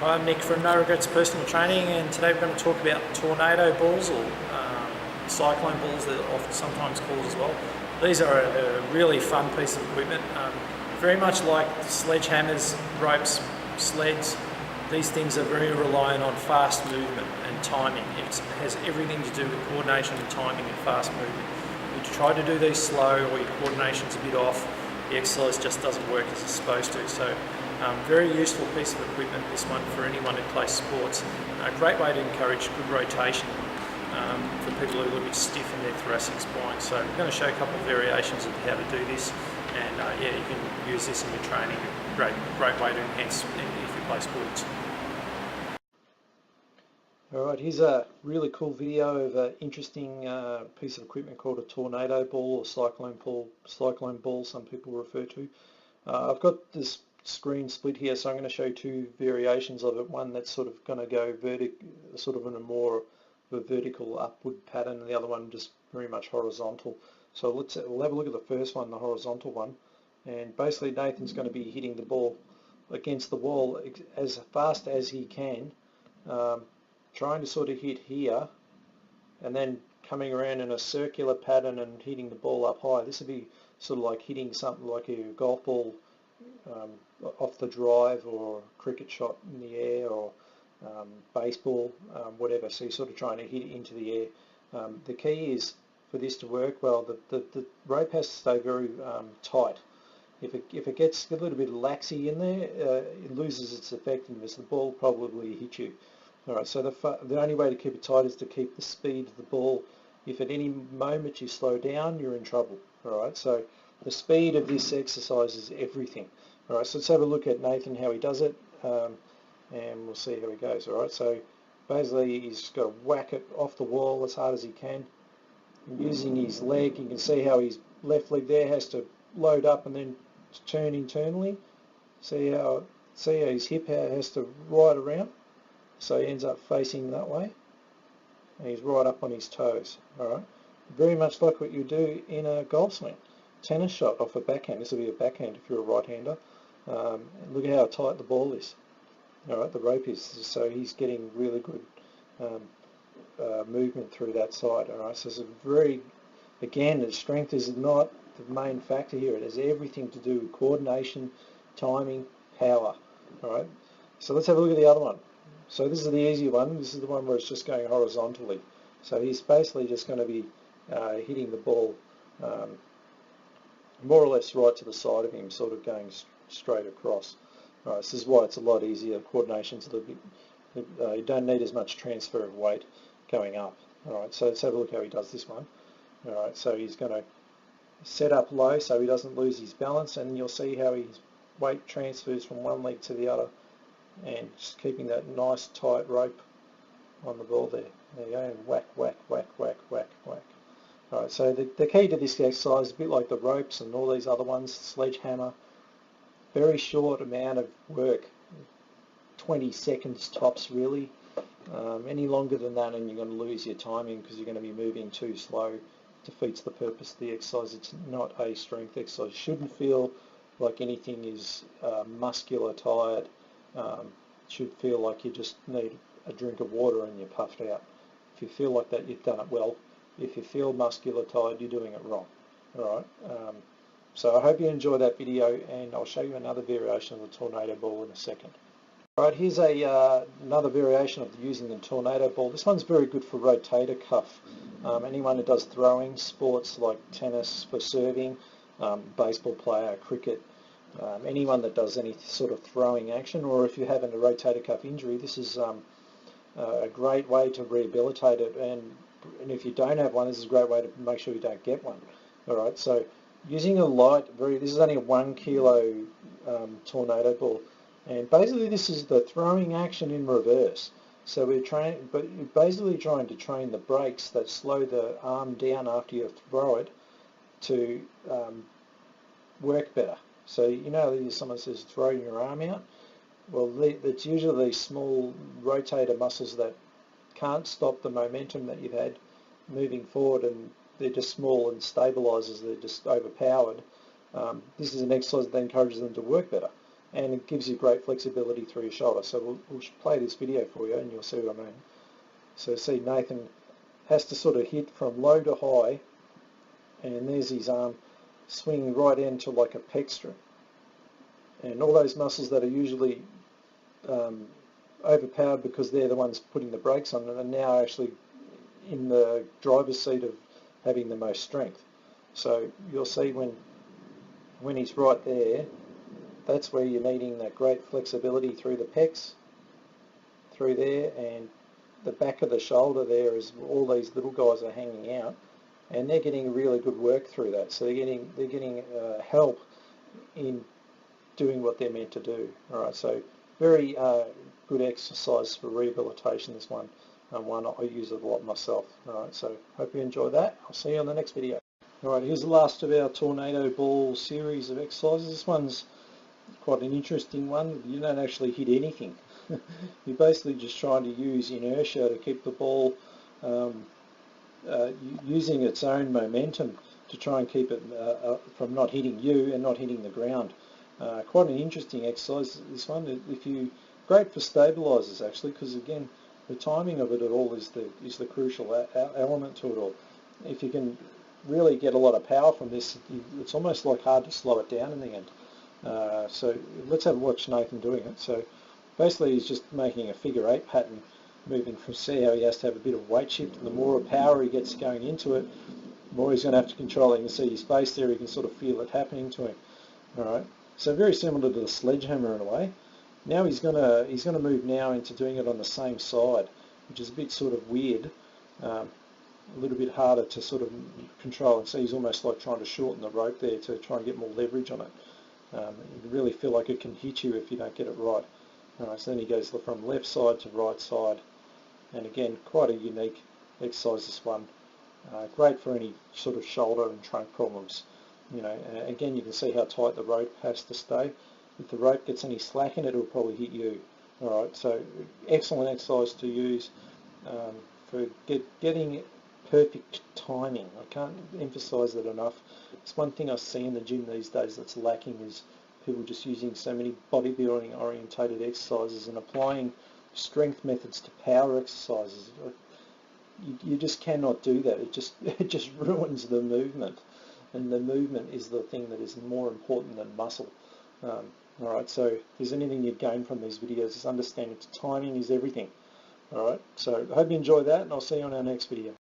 Hi, I'm Nick from No Regrets Personal Training, and today we're going to talk about tornado balls, or cyclone balls, they're often sometimes called as well. These are a really fun piece of equipment, very much like sledgehammers, ropes, sleds. These things are very reliant on fast movement and timing. It has everything to do with coordination and timing and fast movement. If you try to do these slow or your coordination's a bit off, the exercise just doesn't work as it's supposed to. So very useful piece of equipment, this one, for anyone who plays sports. A great way to encourage good rotation for people who are a little bit stiff in their thoracic spine. So I'm going to show a couple of variations of how to do this, and yeah, you can use this in your training. Great way to enhance if you play sports. Alright, here's a really cool video of an interesting piece of equipment called a tornado ball, or cyclone ball some people refer to. I've got this screen split here, so I'm going to show you two variations of it. One that's sort of going to go sort of in a more of a vertical upward pattern, and the other one just very much horizontal. So we'll have a look at the first one, the horizontal one, and basically Nathan's going to be hitting the ball against the wall as fast as he can, trying to sort of hit here and then coming around in a circular pattern and hitting the ball up high. This would be sort of like hitting something like a golf ball off the drive, or a cricket shot in the air, or baseball, whatever. So you're sort of trying to hit it into the air. The key is, for this to work well, the rope has to stay very tight. If it gets a little bit laxy in there, it loses its effectiveness. The ball will probably hit you. Alright, so the only way to keep it tight is to keep the speed of the ball. If at any moment you slow down, you're in trouble. Alright, so the speed of this exercise is everything. Alright, so let's have a look at Nathan, how he does it, and we'll see how he goes. Alright, so basically he's got to whack it off the wall as hard as he can. Using his leg, you can see how his left leg there has to load up and then turn internally. See how his hip has to ride around, so he ends up facing that way, and he's right up on his toes. Alright, very much like what you do in a golf swing. Tennis shot off a backhand. This will be a backhand if you're a right-hander. Look at how tight the ball is. Alright, the rope is, so he's getting really good movement through that side. Alright, so it's a very, again, the strength is not the main factor here. It has everything to do with coordination, timing, power. Alright, so let's have a look at the other one. So this is the easy one. This is the one where it's just going horizontally. So he's basically just going to be hitting the ball more or less right to the side of him, sort of going straight across. All right, this is why it's a lot easier. Coordination's a little bit, you don't need as much transfer of weight going up. All right, so let's have a look how he does this one. All right, so he's going to set up low so he doesn't lose his balance, and you'll see how his weight transfers from one leg to the other, and just keeping that nice tight rope on the ball there. There you go, and whack, whack, whack, whack, whack, whack. Alright, so the key to this exercise is a bit like the ropes and all these other ones, sledgehammer, very short amount of work, 20 seconds tops really. Any longer than that and you're going to lose your timing because you're going to be moving too slow. Defeats the purpose of the exercise. It's not a strength exercise. Shouldn't feel like anything is muscular tired. Should feel like you just need a drink of water and you're puffed out. If you feel like that, you've done it well. If you feel muscular tired, you're doing it wrong. Alright, so I hope you enjoy that video, and I'll show you another variation of the tornado ball in a second. Alright, here's another variation of using the tornado ball. This one's very good for rotator cuff. Anyone who does throwing, sports like tennis for serving, baseball player, cricket, anyone that does any sort of throwing action, or if you're having a rotator cuff injury, this is a great way to rehabilitate it, and if you don't have one, this is a great way to make sure you don't get one. Alright, so using a light, this is only a 1 kilo tornado ball, and basically this is the throwing action in reverse. So we're basically trying to train the brakes that slow the arm down after you throw it to work better. So you know, someone says throw your arm out. Well, it's usually these small rotator muscles that can't stop the momentum that you've had moving forward, and they're just small and stabilizers. They're just overpowered. This is an exercise that encourages them to work better. and it gives you great flexibility through your shoulder. So we'll play this video for you and you'll see what I mean. So see, Nathan has to sort of hit from low to high, and there's his arm swinging right into like a pec strip. And all those muscles that are usually overpowered because they're the ones putting the brakes on are now actually in the driver's seat of having the most strength. So you'll see when he's right there, that's where you're needing that great flexibility through the pecs, through there, and the back of the shoulder there is all these little guys are hanging out, and they're getting really good work through that. So they're getting help in doing what they're meant to do. All right, so very good exercise for rehabilitation. This one, one I use it a lot myself. All right, so hope you enjoy that. I'll see you on the next video. All right, here's the last of our tornado ball series of exercises. This one's quite an interesting one. You don't actually hit anything. You're basically just trying to use inertia to keep the ball using its own momentum to try and keep it from not hitting you and not hitting the ground. Quite an interesting exercise, this one. Great for stabilisers actually, because again the timing of it all is the crucial element to it all. If you can really get a lot of power from this, it's almost like hard to slow it down in the end. So let's have a watch Nathan doing it. So basically he's just making a figure 8 pattern, moving from, see how he has to have a bit of weight shift, and the more power he gets going into it, the more he's going to have to control it. You can see his face there, you can sort of feel it happening to him. Alright, so very similar to the sledgehammer in a way. Now he's going to move now into doing it on the same side, which is a bit sort of weird, a little bit harder to sort of control, and see he's almost like trying to shorten the rope there to try and get more leverage on it. You really feel like it can hit you if you don't get it right. Alright, so then he goes from left side to right side, and again quite a unique exercise this one. Great for any sort of shoulder and trunk problems. You know, again you can see how tight the rope has to stay. If the rope gets any slack in it, it'll probably hit you. Alright, so excellent exercise to use for getting perfect timing. I can't emphasise that enough. It's one thing I see in the gym these days that's lacking, is people just using so many bodybuilding orientated exercises and applying strength methods to power exercises. You just cannot do that. It just ruins the movement, and the movement is the thing that is more important than muscle. Alright, so if there's anything you've gained from these videos, is understanding timing is everything. Alright, so I hope you enjoy that, and I'll see you on our next video.